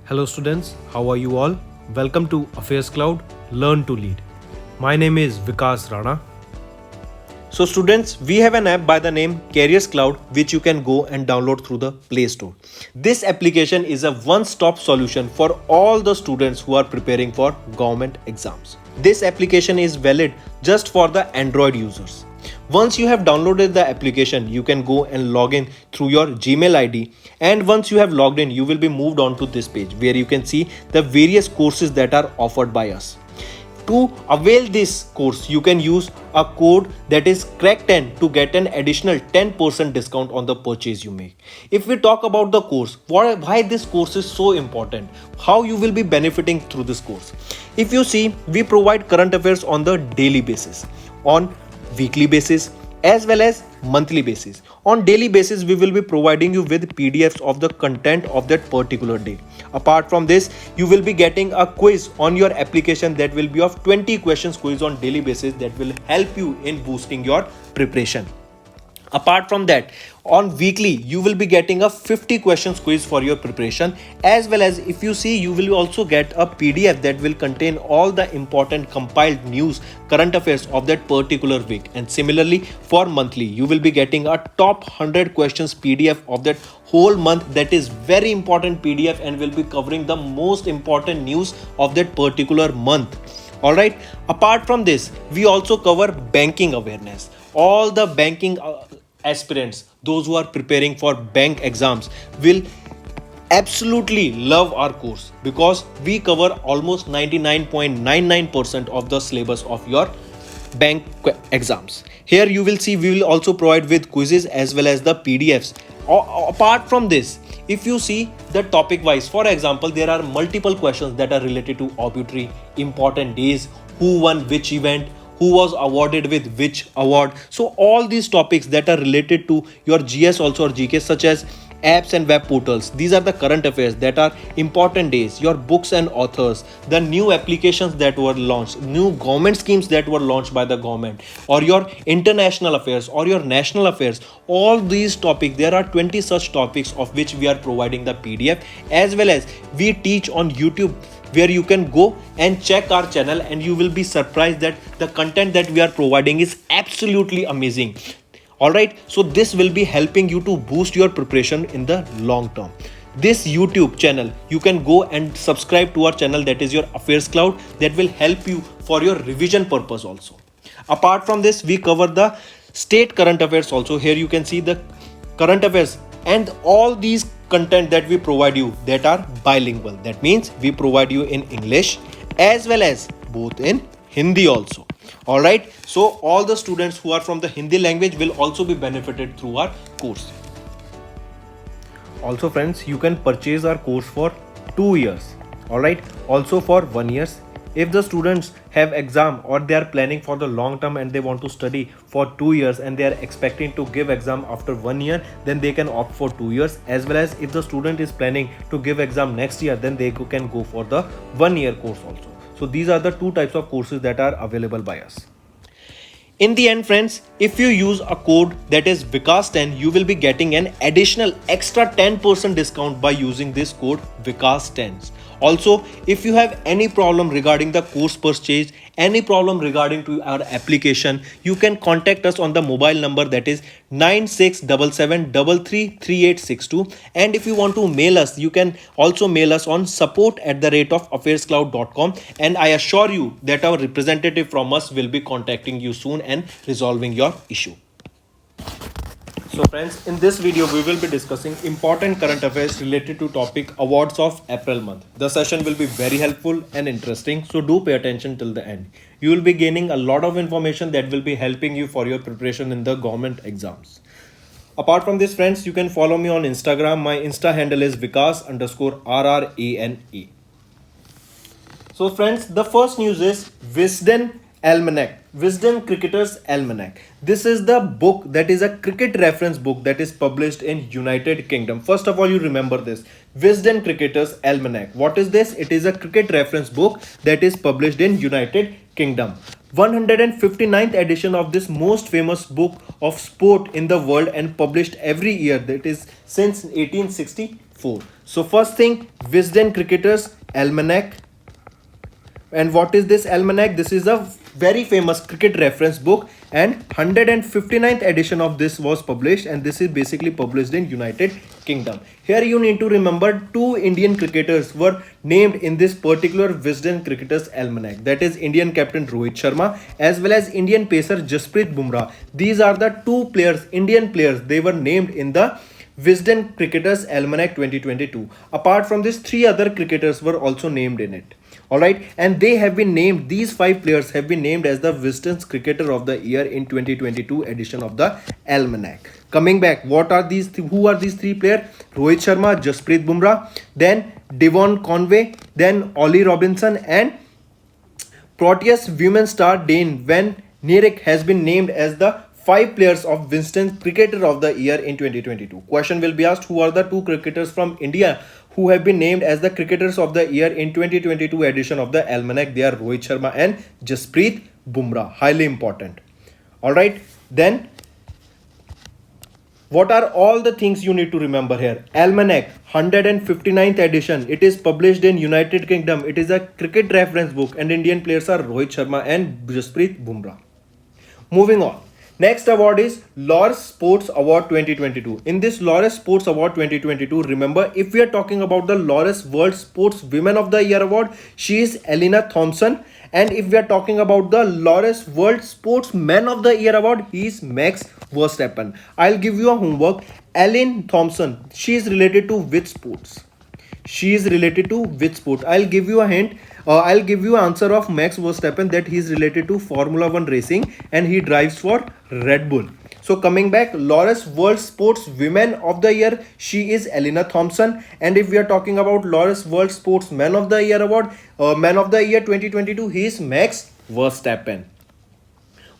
Hello students, how are you all? Welcome to Affairscloud, Learn to Lead. My name is Vikas Rana. So students, we have an app by the name Cloud which you can go and download through the Play Store. This application is a one-stop solution for all the students who are preparing for government exams. This application is valid just for the Android users. Once you have downloaded the application, you can go and log in through your Gmail ID, and once you have logged in, you will be moved on to this page where you can see the various courses that are offered by us. To avail this course, you can use a code that is CRACK10 to get an additional 10% discount on the purchase you make. If we talk about the course, why this course is so important, how you will be benefiting through this course. If you see, we provide current affairs on the daily basis, on weekly basis, as well as monthly basis. On daily basis, we will be providing you with PDFs of the content of that particular day. Apart from this, you will be getting a quiz on your application that will be of 20 questions quiz on daily basis that will help you in boosting your preparation. Apart from that, on weekly, you will be getting a 50 questions quiz for your preparation, as well as if you see, you will also get a PDF that will contain all the important compiled news, current affairs of that particular week. And similarly, for monthly, you will be getting a top 100 questions PDF of that whole month. That is very important PDF and will be covering the most important news of that particular month. Alright, apart from this, we also cover banking awareness. All the banking aspirants, those who are preparing for bank exams, will absolutely love our course because we cover almost 99.99% of the syllabus of your bank exams. Here you will see we will also provide with quizzes as well as the PDFs. Apart from this, if you see the topic wise, for example, there are multiple questions that are related to obituary, important days, who won which event, who was awarded with which award. So all these topics that are related to your GS also or GK, such as apps and web portals. These are the current affairs that are important days, your books and authors, the new applications that were launched, new government schemes that were launched by the government, or your international affairs or your national affairs. All these topics, there are 20 such topics of which we are providing the PDF, as well as we teach on YouTube, where you can go and check our channel and you will be surprised that the content that we are providing is absolutely amazing. Alright, so this will be helping you to boost your preparation in the long term. This YouTube channel, you can go and subscribe to our channel, that is your Affairscloud, that will help you for your revision purpose also. Apart from this, we cover the state current affairs also. Here you can see the current affairs and all these content that we provide you that are bilingual. That means we provide you in English as well as both in Hindi also. Alright, so all the students who are from the Hindi language will also be benefited through our course. Also friends, you can purchase our course for 2 years. Alright, also for 1 year. If the students have exam or they are planning for the long term and they want to study for 2 years and they are expecting to give exam after 1 year, then they can opt for 2 years. As well as if the student is planning to give exam next year, then they can go for the 1 year course also. So these are the two types of courses that are available by us. In the end friends, if you use a code that is Vikas10, you will be getting an additional extra 10% discount by using this code Vikas10. Also, if you have any problem regarding the course purchase, any problem regarding to our application, you can contact us on the mobile number that is 9677333862. And if you want to mail us, you can also mail us on support@affairscloud.com, and I assure you that our representative from us will be contacting you soon and resolving your issue. So friends, in this video we will be discussing important current affairs related to topic awards of April month. The session will be very helpful and interesting, so do pay attention till the end. You will be gaining a lot of information that will be helping you for your preparation in the government exams. Apart from this friends, you can follow me on Instagram. My Insta handle is Vikas_RRANA. So friends, the first news is Wisden Almanac, Wisden Cricketers Almanac. This is the book that is a cricket reference book that is published in United Kingdom. First of all, you remember this Wisden Cricketers Almanac. What is this? It is a cricket reference book that is published in United Kingdom. 159th edition of this most famous book of sport in the world and published every year, that is since 1864. So first thing, Wisden Cricketers Almanac. And what is this almanac? This is a very famous cricket reference book, and 159th edition of this was published, and this is basically published in United Kingdom. Here you need to remember two Indian cricketers were named in this particular Wisden Cricketers Almanac. That is Indian captain Rohit Sharma as well as Indian pacer Jasprit Bumrah. These are the two players, Indian players, they were named in the Wisden Cricketers Almanac 2022. Apart from this, three other cricketers were also named in it. Alright, and they have been named, these five players have been named as the Wisden's Cricketer of the Year in 2022 edition of the Almanac. Coming back, what are these? Who are these three players? Rohit Sharma, Jasprit Bumrah, then Devon Conway, then Ollie Robinson, and Proteas women star Dane Van Nierik has been named as the five players of Winston's Cricketer of the Year in 2022. Question will be asked, who are the two cricketers from India who have been named as the Cricketers of the Year in 2022 edition of the Almanac? They are Rohit Sharma and Jasprit Bumrah. Highly important. Alright, then what are all the things you need to remember here? Almanac, 159th edition. It is published in United Kingdom. It is a cricket reference book, and Indian players are Rohit Sharma and Jasprit Bumrah. Moving on. Next award is Lawrence Sports Award 2022. In this Lawrence Sports Award 2022, remember, if we are talking about the Lawrence World Sports Women of the Year Award, she is Elena Thompson. And if we are talking about the Lawrence World Sports Men of the Year Award, he is Max Verstappen. I'll give you a homework. Ellen Thompson, she is related to which sports? She is related to which sport? I'll give you a hint. I'll give you an answer of Max Verstappen, that he is related to Formula 1 racing and he drives for Red Bull. So coming back, Lawrence World Sports Women of the Year, she is Elena Thompson. And if we are talking about Lawrence World Sports Man of the Year Award, Man of the Year 2022, he is Max Verstappen.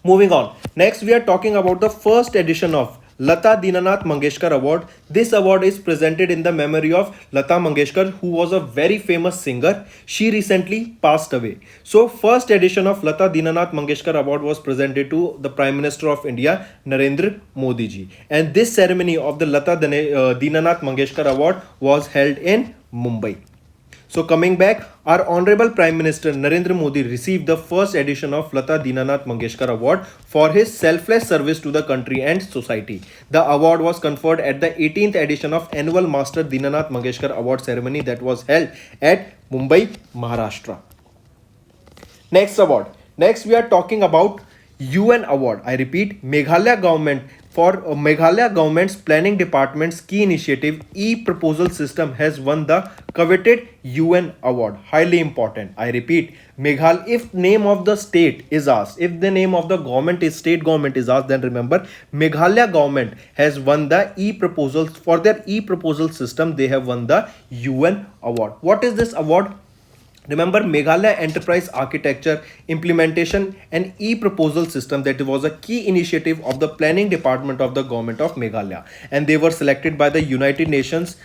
Moving on. Next, we are talking about the first edition of Lata Dinanath Mangeshkar Award. This award is presented in the memory of Lata Mangeshkar, who was a very famous singer. She recently passed away. So first edition of Lata Dinanath Mangeshkar Award was presented to the Prime Minister of India, Narendra Modi ji. And this ceremony of the Lata Dinanath Mangeshkar Award was held in Mumbai. So coming back, our Honorable Prime Minister Narendra Modi received the first edition of Lata Dinanath Mangeshkar Award for his selfless service to the country and society. The award was conferred at the 18th edition of annual Master Dinanath Mangeshkar Award ceremony that was held at Mumbai, Maharashtra. Next award. Next, we are talking about UN Award. I repeat, Meghalaya government. For Meghalaya government's planning department's key initiative, e-proposal system has won the coveted UN award. Highly important. I repeat, Meghalaya, if name of the state is asked, if the name of the government is state government is asked, then remember Meghalaya government has won the e-proposal. For their e-proposal system, they have won the UN award. What is this award? Remember, Meghalaya Enterprise Architecture, Implementation and E-Proposal System, that was a key initiative of the planning department of the government of Meghalaya, and they were selected by the United Nations.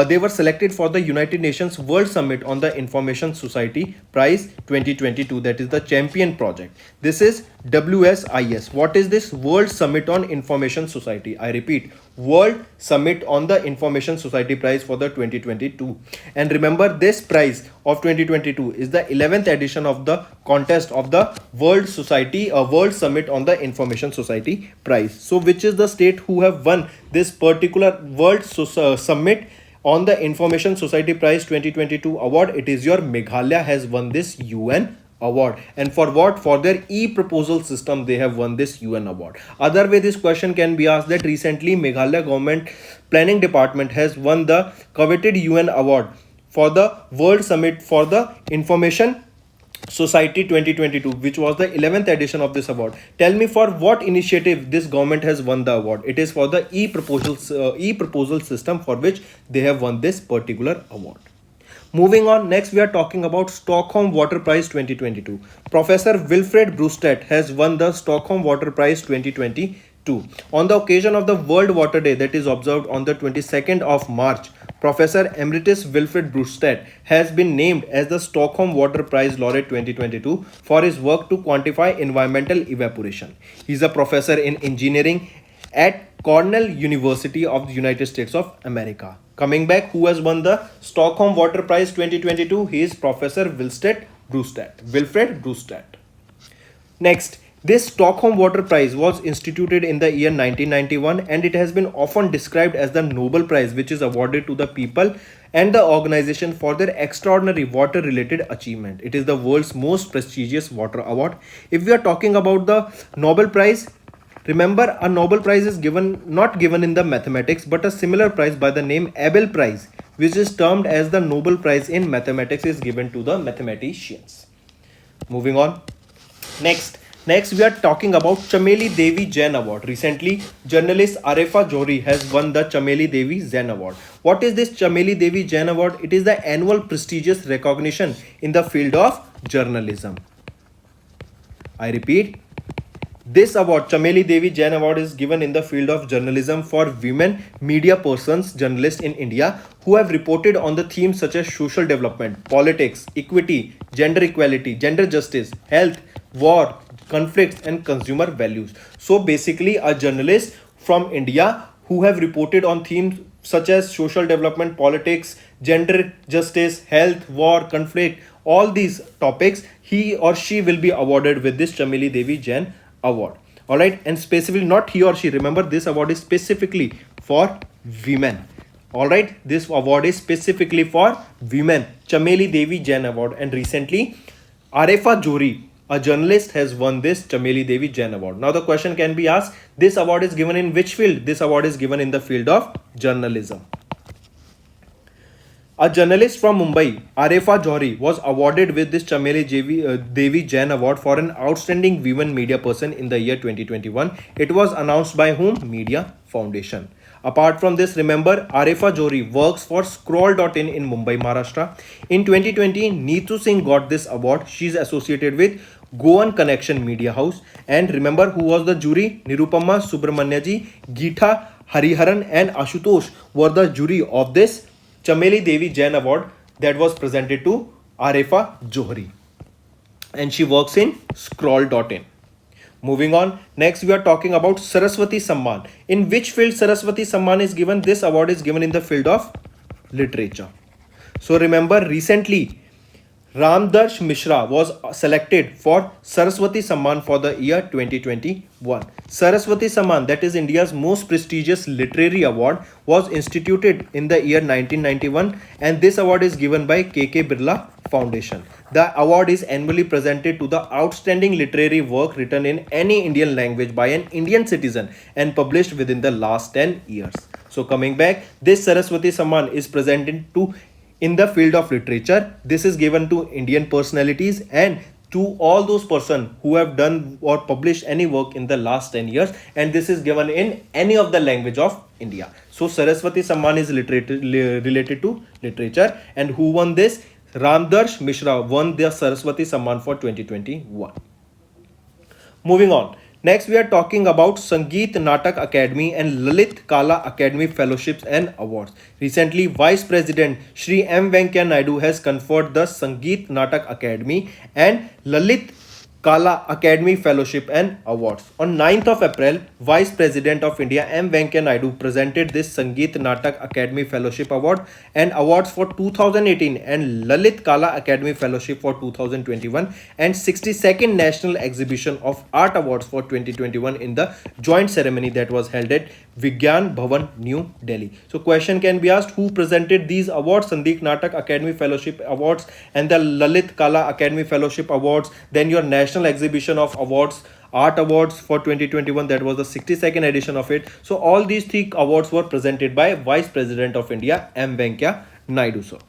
They were selected for the United Nations World Summit on the Information Society Prize 2022, that is the champion project. This is WSIS. What is this? World Summit on Information Society. I repeat, World Summit on the Information Society Prize for the 2022. And remember, this prize of 2022 is the 11th edition of the contest of the World Summit on the Information Society Prize. So which is the state who have won this particular World Summit on the Information Society Prize 2022 award? It is your Meghalaya has won this UN award. And for what? For their e-proposal system, they have won this UN award. Other way this question can be asked, that recently Meghalaya government planning department has won the coveted UN award for the World Summit for the Information Society 2022, which was the 11th edition of this award. Tell me, for what initiative this government has won the award? It is for the e-proposal system, for which they have won this particular award. Moving on, next we are talking about Stockholm Water Prize 2022. Professor Wilfred Brustad has won the Stockholm Water Prize 2022. On the occasion of the World Water Day that is observed on the 22nd of March, Professor Emeritus Wilfred Brustad has been named as the Stockholm Water Prize Laureate 2022 for his work to quantify environmental evaporation. He is a professor in engineering at Cornell University of the United States of America. Coming back, who has won the Stockholm Water Prize 2022? He is Professor Wilfred Brustad. Next, this Stockholm Water Prize was instituted in the year 1991 and it has been often described as the Nobel Prize, which is awarded to the people and the organization for their extraordinary water related achievement. It is the world's most prestigious water award. If we are talking about the Nobel Prize, remember a Nobel Prize is not given in the mathematics, but a similar prize by the name Abel Prize, which is termed as the Nobel Prize in mathematics, is given to the mathematicians. Moving on. Next we are talking about Chameli Devi Jain Award. Recently, journalist Arefa Johri has won the Chameli Devi Jain Award. What is this Chameli Devi Jain Award? It is the annual prestigious recognition in the field of journalism. I repeat, this award, Chameli Devi Jain Award, is given in the field of journalism for women media persons, journalists in India who have reported on the themes such as social development, politics, equity, gender equality, gender justice, health, war, conflicts and consumer values. So basically a journalist from India who have reported on themes such as social development, politics, gender justice, health, war, conflict, all these topics, he or she will be awarded with this Chameli Devi Jain Award. Alright, and specifically not he or she, remember this award is specifically for women. Alright, this award is specifically for women, Chameli Devi Jain Award, and recently Arefa Johri, a journalist, has won this Chameli Devi Jain Award. Now the question can be asked, this award is given in which field? This award is given in the field of journalism. A journalist from Mumbai, Arefa Johri, was awarded with this Chameli Devi Jain Award for an outstanding women media person in the year 2021. It was announced by whom? Media Foundation. Apart from this, remember Arefa Johri works for Scroll.in in Mumbai, Maharashtra. In 2020, Neetu Singh got this award. She is associated with Goan Connection Media House. And remember who was the jury? Nirupama Subramaniaji, Geeta Hariharan and Ashutosh were the jury of this Chameli Devi Jain Award that was presented to Arefa Johri. And she works in Scroll.in. Moving on, next we are talking about Saraswati Samman. In which field Saraswati Samman is given? This award is given in the field of literature. So remember, recently Ramdarsh Mishra was selected for Saraswati Samman for the year 2021. Saraswati Samman, that is India's most prestigious literary award, was instituted in the year 1991 and this award is given by KK Birla Foundation. The award is annually presented to the outstanding literary work written in any Indian language by an Indian citizen and published within the last 10 years. So coming back, this Saraswati Samman is presented to in the field of literature. This is given to Indian personalities and to all those persons who have done or published any work in the last 10 years, and this is given in any of the language of India. So Saraswati Samman is related to literature, and who won this? Ramdarsh Mishra won the Saraswati Samman for 2021. Moving on. Next we are talking about Sangeet Natak Academy and Lalit Kala Academy Fellowships and Awards. Recently, Vice President Shri M. Venkaiah Naidu has conferred the Sangeet Natak Academy and Lalit Kala Academy Fellowship and Awards. On 9th of April, Vice President of India M. Venkaiah Naidu presented this Sangeet Natak Academy Fellowship Award and Awards for 2018 and Lalit Kala Academy Fellowship for 2021 and 62nd National Exhibition of Art Awards for 2021 in the joint ceremony that was held at Vigyan Bhavan, New Delhi. So question can be asked, who presented these awards? Sangeet Natak Academy Fellowship Awards and the Lalit Kala Academy Fellowship Awards. Then your National Exhibition of Awards, Art Awards for 2021, that was the 62nd edition of it. So all these three awards were presented by Vice President of India M. Venkaiah Naidu. So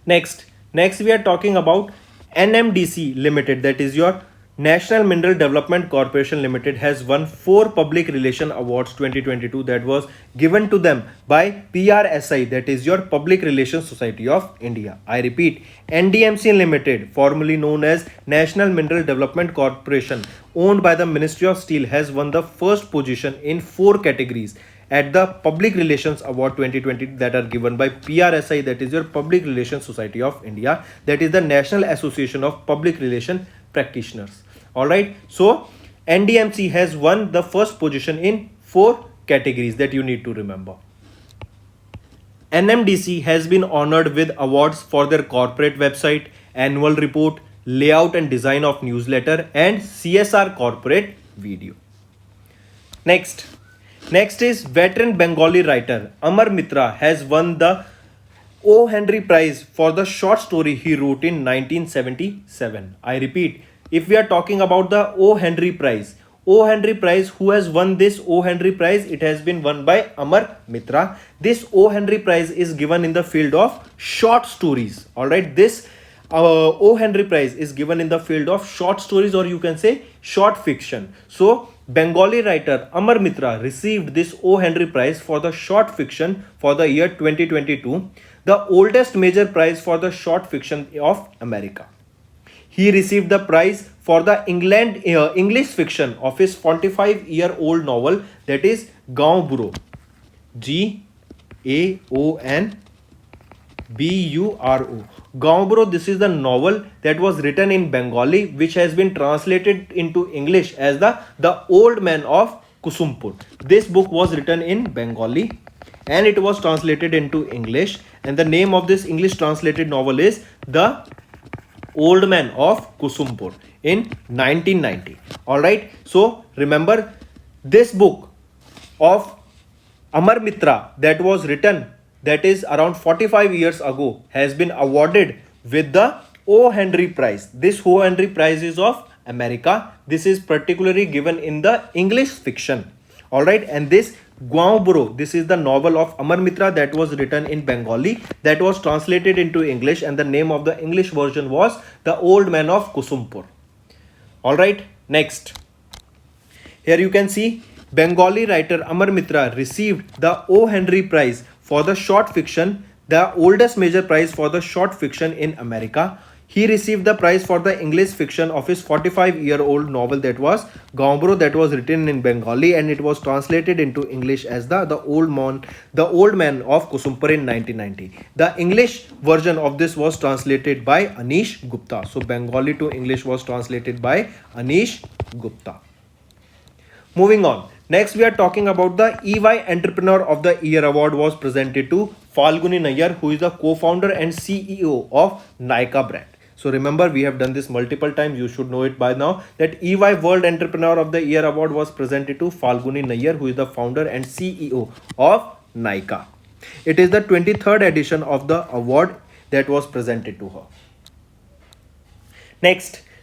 next we are talking about NMDC Limited, that is your National Mineral Development Corporation Limited, has won 4 Public Relation Awards 2022 that was given to them by PRSI, that is your Public Relations Society of India. I repeat, NDMC Limited, formerly known as National Mineral Development Corporation, owned by the Ministry of Steel, has won the first position in 4 categories at the Public Relations Award 2020 that are given by PRSI, that is your Public Relations Society of India, that is the National Association of Public Relation Practitioners. Alright, so NDMC has won the first position in 4 categories that you need to remember. NMDC has been honored with awards for their corporate website, annual report, layout and design of newsletter, and CSR corporate video. Next is veteran Bengali writer Amar Mitra has won the O. Henry Prize for the short story he wrote in 1977. I repeat, if we are talking about the O. Henry Prize, O. Henry Prize, who has won this O. Henry Prize? It has been won by Amar Mitra. This O. Henry Prize is given in the field of short stories. Alright, this O. Henry Prize is given in the field of short stories, or you can say short fiction. So, Bengali writer Amar Mitra received this O. Henry Prize for the short fiction for the year 2022, the oldest major prize for the short fiction of America. He received the prize for the English fiction of his 45-year-old novel, that is Gaon Buro. Gaonburo. Gaon Buro, this is the novel that was written in Bengali, which has been translated into English as the Old Man of Kusumpur. This book was written in Bengali and it was translated into English, and the name of this English translated novel is The Old Man of Kusumpur in 1990. Alright, so remember, this book of Amar Mitra that was written, that is around 45 years ago, has been awarded with the O. Henry Prize. This O. Henry Prize is of America. This is particularly given in the English fiction. Alright, and this Gaon Buro, this is the novel of Amar Mitra that was written in Bengali, that was translated into English, and the name of the English version was The Old Man of Kusumpur. Alright, next. Here you can see Bengali writer Amar Mitra received the O. Henry Prize for the short fiction, the oldest major prize for the short fiction in America. He received the prize for the English fiction of his 45-year-old novel, that was Gaon Buro, that was written in Bengali and it was translated into English as the Old Man of Kusumpur in 1990. The English version of this was translated by Anish Gupta. So Bengali to English was translated by Anish Gupta. Moving on. Next, we are talking about the EY Entrepreneur of the Year Award was presented to Falguni Nayyar, who is the co-founder and CEO of Nykaa brand. So remember, we have done this multiple times. You should know it by now that EY World Entrepreneur of the Year Award was presented to Falguni Nayyar, who is the founder and CEO of Nykaa. It is the 23rd edition of the award that was presented to her.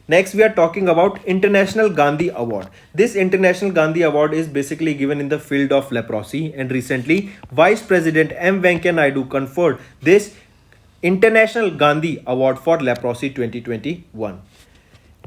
Next, we are talking about International Gandhi Award. This International Gandhi Award is basically given in the field of leprosy, and recently Vice President M. Venkaiah Naidu conferred this International Gandhi Award for Leprosy 2021.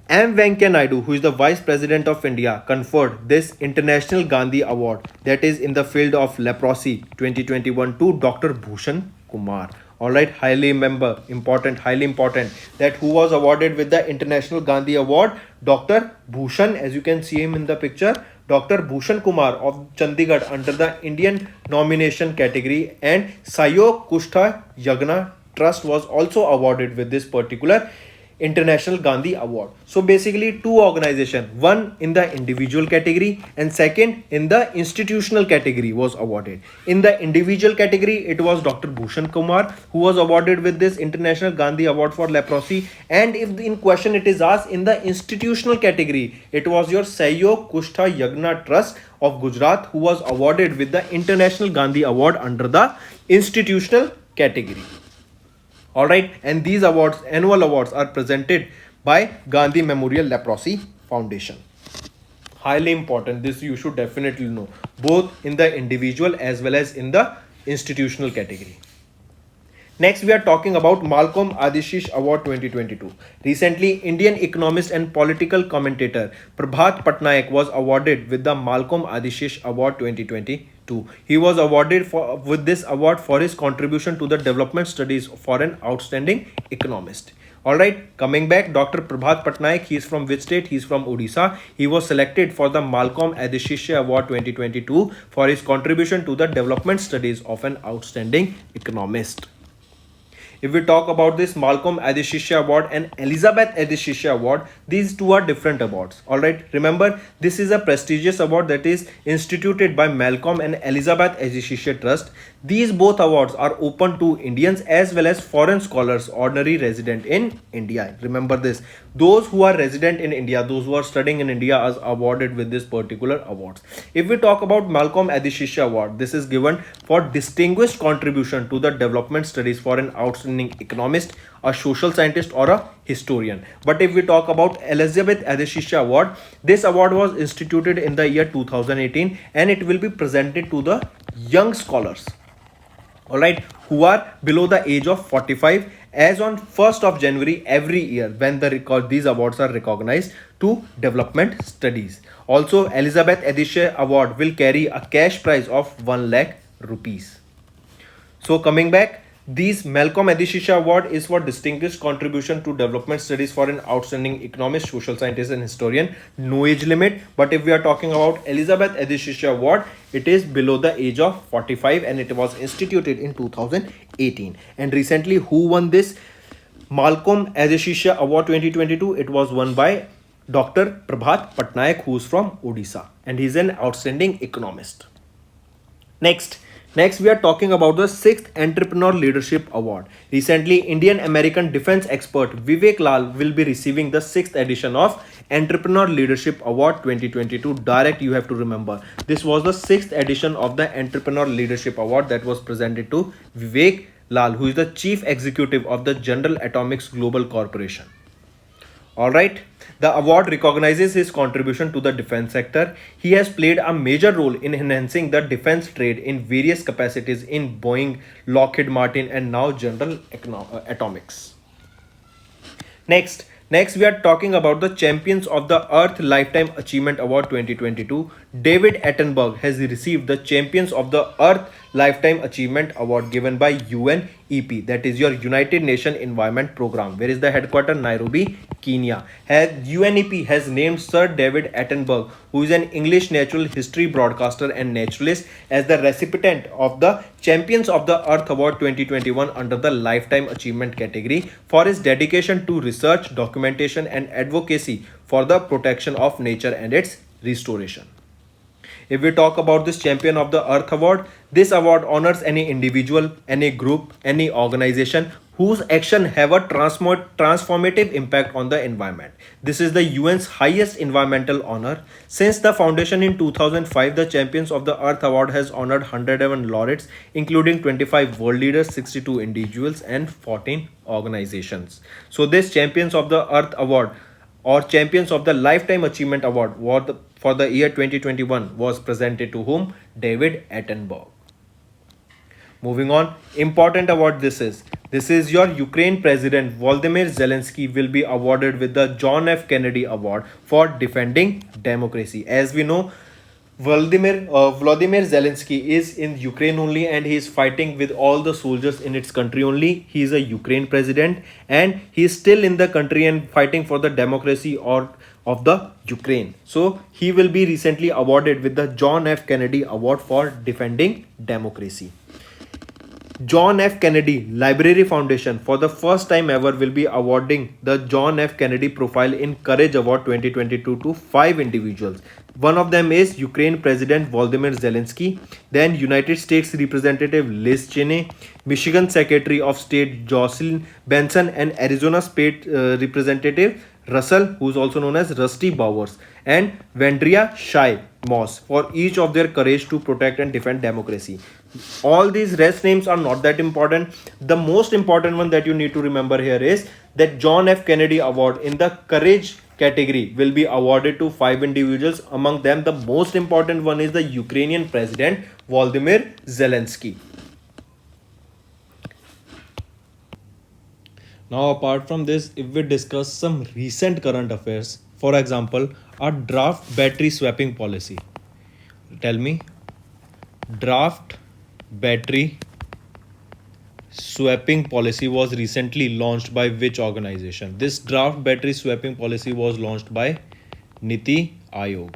M. Venkaiah Naidu, who is the Vice President of India, conferred this International Gandhi Award, that is in the field of leprosy 2021, to Dr. Bhushan Kumar. Alright, highly important that who was awarded with the International Gandhi Award? Dr. Bhushan, as you can see him in the picture, Dr. Bhushan Kumar of Chandigarh under the Indian nomination category, and Sayog Kushtha Yagna Trust was also awarded with this particular International Gandhi Award. So basically two organizations, one in the individual category and second in the institutional category was awarded. In the individual category, it was Dr. Bhushan Kumar who was awarded with this International Gandhi Award for leprosy, and if in question it is asked in the institutional category, it was your Sayog Kushtha Yagna Trust of Gujarat who was awarded with the International Gandhi Award under the institutional category. Alright, and these awards, annual awards, are presented by Gandhi Memorial Leprosy Foundation. Highly important, this you should definitely know, both in the individual as well as in the institutional category. Next, we are talking about Malcolm Adishi Award 2022. Recently, Indian economist and political commentator Prabhat Patnaik was awarded with the Malcolm Adishi Award 2022. He was awarded with this award for his contribution to the development studies for an outstanding economist. Alright, coming back, Dr. Prabhat Patnaik, he is from which state? He is from Odisha. He was selected for the Malcolm Adishi Award 2022 for his contribution to the development studies of an outstanding economist. If we talk about this Malcolm Adishi Award and Elizabeth Adishi Award, these two are different awards. Alright, remember this is a prestigious award that is instituted by Malcolm and Elizabeth Adishi Trust. These both awards are open to Indians as well as foreign scholars, ordinary resident in India. Remember this. Those who are resident in India, those who are studying in India are awarded with this particular awards. If we talk about Malcolm Adishi Award, this is given for distinguished contribution to the development studies for an outstanding economist, a social scientist or a historian. But if we talk about Elizabeth Adishi Award, this award was instituted in the year 2018 and it will be presented to the young scholars, alright, who are below the age of 45 as on 1st of January every year when these awards are recognized to development studies. Also, Elizabeth Adishi Award will carry a cash prize of 1 lakh rupees. So coming back, this Malcolm Adishi Award is for distinguished contribution to development studies for an outstanding economist, social scientist and historian. No age limit. But if we are talking about Elizabeth Adishi Award, it is below the age of 45 and it was instituted in 2018. And recently, who won this Malcolm Adishi Award 2022? It was won by Dr. Prabhat Patnaik, who is from Odisha, and he is an outstanding economist. Next, we are talking about the 6th Entrepreneur Leadership Award. Recently, Indian American defense expert Vivek Lal will be receiving the 6th edition of Entrepreneur Leadership Award 2022. Direct, you have to remember. This was the 6th edition of the Entrepreneur Leadership Award that was presented to Vivek Lal, who is the Chief Executive of the General Atomics Global Corporation. Alright, the award recognizes his contribution to the defense sector. He has played a major role in enhancing the defense trade in various capacities in Boeing, Lockheed Martin and now General Atomics. Next, we are talking about the Champions of the Earth Lifetime Achievement Award 2022. David Attenborough has received the Champions of the Earth Lifetime Achievement Award given by UNEP, that is your United Nations Environment Program. Where is the headquarters? Nairobi, Kenya. UNEP has named Sir David Attenborough, who is an English natural history broadcaster and naturalist, as the recipient of the Champions of the Earth Award 2021 under the Lifetime Achievement category for his dedication to research, documentation and advocacy for the protection of nature and its restoration. If we talk about this Champion of the Earth Award, this award honors any individual, any group, any organization whose action have a transformative impact on the environment. This is the UN's highest environmental honor. Since the foundation in 2005, the Champions of the Earth Award has honored 101 laureates, including 25 world leaders, 62 individuals and 14 organizations. So this Champions of the Earth Award or Champions of the Lifetime Achievement Award for the year 2021 was presented to whom? David Attenborough. Moving on, important award this is. This is your Ukraine President Volodymyr Zelensky will be awarded with the John F. Kennedy Award for defending democracy. As we know, Volodymyr Zelensky is in Ukraine only and he is fighting with all the soldiers in its country only. He is a Ukraine president and he is still in the country and fighting for the democracy of the Ukraine. So he will be recently awarded with the John F. Kennedy Award for defending democracy. John F. Kennedy Library Foundation for the first time ever will be awarding the John F. Kennedy Profile in Courage Award 2022 to 5 individuals. One of them is Ukraine President Volodymyr Zelensky, then United States Representative Liz Cheney, Michigan Secretary of State Jocelyn Benson and Arizona State Representative Russell, who is also known as Rusty Bowers, and Vendria Shai Moss for each of their courage to protect and defend democracy. All these rest names are not that important. The most important one that you need to remember here is that John F. Kennedy Award in the Courage category will be awarded to 5 individuals. Among them, the most important one is the Ukrainian President Volodymyr Zelensky. Now, apart from this, if we discuss some recent current affairs, for example, a draft battery swapping policy. Tell me, draft battery swapping policy was recently launched by which organization? This draft battery swapping policy was launched by Niti Aayog.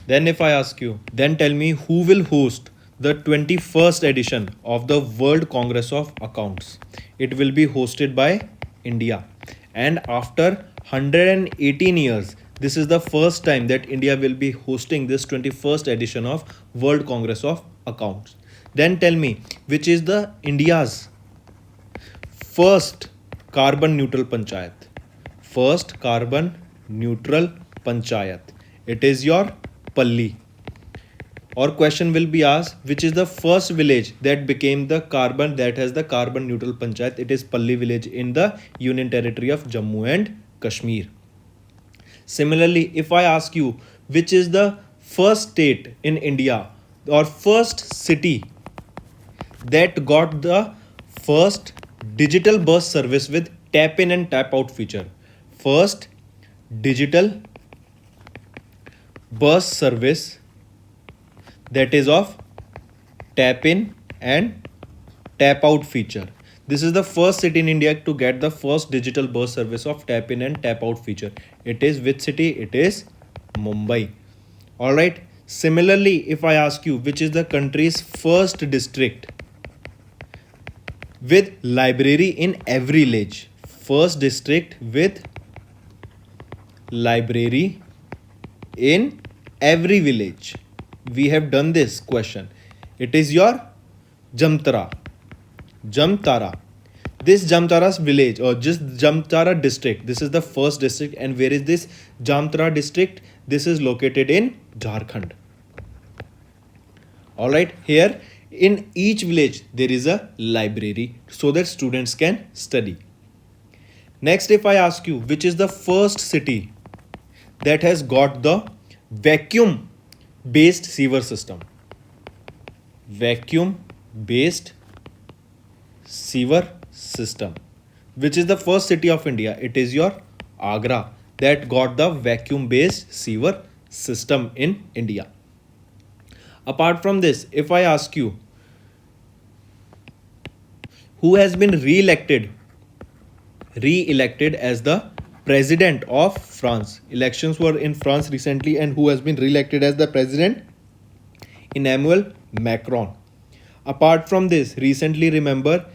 Then if I ask you, then tell me who will host the 21st edition of the World Congress of Accounts. It will be hosted by India. And after 118 years, this is the first time that India will be hosting this 21st edition of World Congress of Accounts. Then tell me, which is the India's first carbon neutral panchayat? First carbon neutral panchayat. It is your Palli. Or question will be asked, which is the first village that became the carbon neutral panchayat? It is Palli village in the Union Territory of Jammu and Kashmir. Similarly, if I ask you, which is the first state in India or first city that got the first digital bus service with tap in and tap out feature? First digital bus service that is of tap in and tap out feature. This is the first city in India to get the first digital bus service of tap in and tap out feature. It is which city? It is Mumbai. Alright. Similarly, if I ask you, which is the country's first district with library in every village? First district with library in every village. We have done this question. It is your Jamtara. This Jamtara's village or just Jamtara district, this is the first district. And where is this Jamtara district? This is located in Jharkhand. Alright, here in each village there is a library so that students can study. Next, if I ask you, which is the first city that has got the vacuum based sewer system? Vacuum based sewer system. Which is the first city of India? It is your Agra that got the vacuum based sewer system in India. Apart from this, if I ask you, who has been re-elected as the president of France? Elections were in France recently, and who has been re-elected as the president? Emmanuel Macron. Apart from this, recently remember,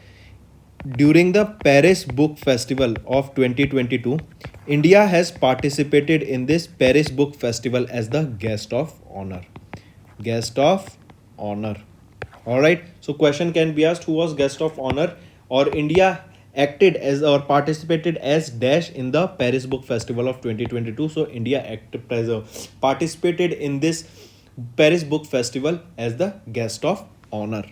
during the Paris Book Festival of 2022, India has participated in this Paris Book Festival as the guest of honor. Guest of honor. Alright, so question can be asked, who was guest of honor? Or India acted as or participated as dash in the Paris Book Festival of 2022. So India participated in this Paris Book Festival as the guest of honor.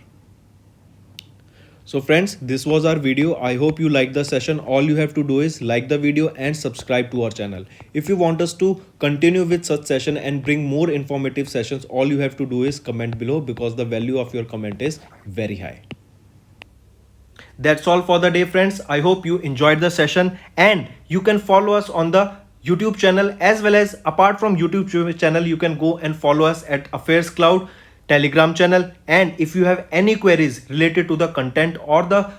So friends, this was our video. I hope you liked the session. All you have to do is like the video and subscribe to our channel. If you want us to continue with such session and bring more informative sessions, all you have to do is comment below, because the value of your comment is very high. That's all for the day, friends. I hope you enjoyed the session, and you can follow us on the YouTube channel, as well as apart from YouTube channel, you can go and follow us at Affairscloud Telegram channel. And if you have any queries related to the content or the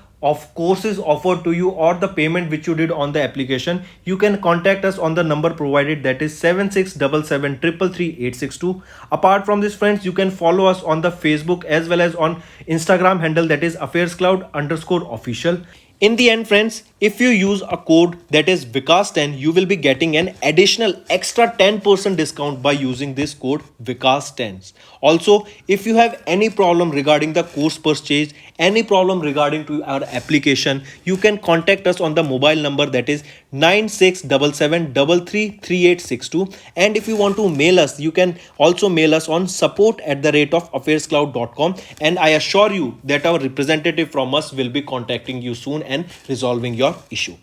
courses offered to you or the payment which you did on the application, you can contact us on the number provided, that is 7677333862. Apart from this, friends, you can follow us on the Facebook as well as on Instagram handle, that is Affairscloud_official. In the end, friends, if you use a code that is Vikas10, you will be getting an additional extra 10% discount by using this code Vikas10. Also, if you have any problem regarding the course purchase, any problem regarding to our application, you can contact us on the mobile number, that is 9677333862. And if you want to mail us, you can also mail us on support@affairscloud.com. And I assure you that our representative from us will be contacting you soon and resolving your issue.